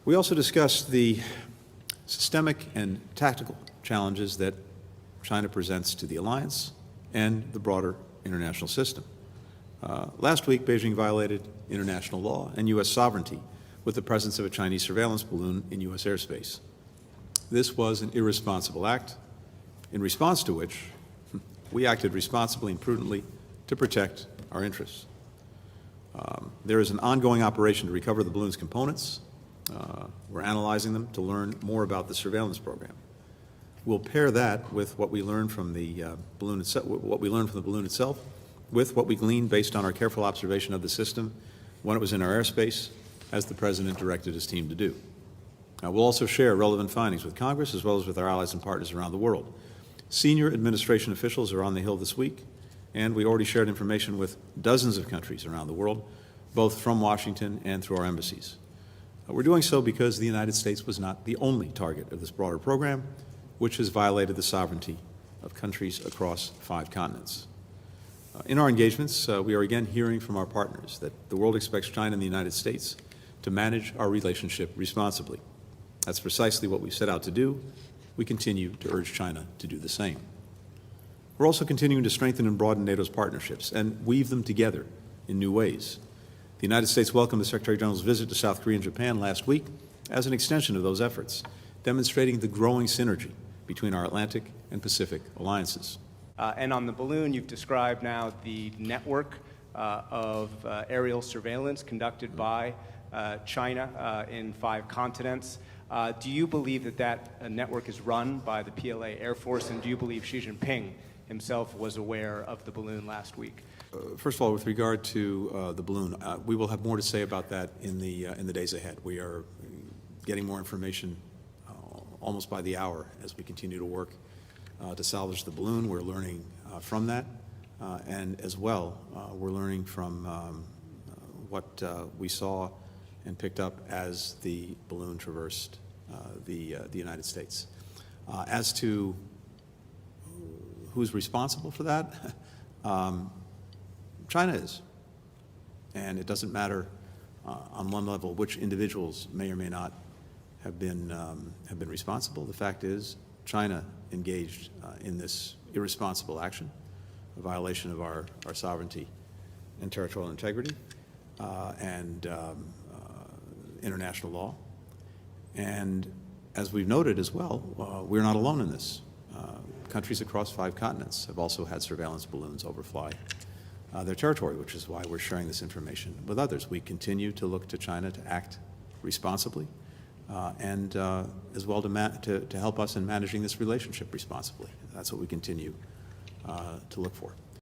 We also discussed the systemic and tactical challenges that China presents to the alliance and the broader international system. Last week, Beijing violated international law and U.S. sovereignty with the presence of a Chinese surveillance balloon in U.S. airspace. This was an irresponsible act, in response to which we acted responsibly and prudently to protect our interests. There is an ongoing operation to recover the balloon's components. We're analyzing them to learn more about the surveillance program. We'll pair that with what we learned from the balloon itself, with what we gleaned based on our careful observation of the system when it was in our airspace, as the President directed his team to do. We'll also share relevant findings with Congress as well as with our allies and partners around the world. Senior administration officials are on the Hill this week, and we already shared information with dozens of countries around the world, both from Washington and through our embassies. We're doing so because the United States was not the only target of this broader program, which has violated the sovereignty of countries across 5 continents. In our engagements, we are again hearing from our partners that the world expects China and the United States to manage our relationship responsibly. That's precisely what we set out to do. We continue to urge China to do the same. We're also continuing to strengthen and broaden NATO's partnerships and weave them together in new ways. The United States welcomed the Secretary General's visit to South Korea and Japan last week as an extension of those efforts, demonstrating the growing synergy between our Atlantic and Pacific alliances. And on the balloon, you've described now the network of aerial surveillance conducted by China in 5 continents. Do you believe that that network is run by the PLA Air Force, and do you believe Xi Jinping himself was aware of the balloon last week? First of all, with regard to the balloon, we will have more to say about that in the days ahead. We are getting more information almost by the hour as we continue to work to salvage the balloon. We're learning from that, and as well, we're learning from what we saw and picked up as the balloon traversed the United States. As to who's responsible for that, China is, and it doesn't matter on one level which individuals may or may not have been responsible. The fact is, China engaged in this irresponsible action, a violation of our sovereignty and territorial integrity and international law. And as we've noted as well, we're not alone in this. Countries across 5 continents have also had surveillance balloons overfly their territory, which is why we're sharing this information with others. We continue to look to China to act responsibly and as well to help us in managing this relationship responsibly. That's what we continue to look for.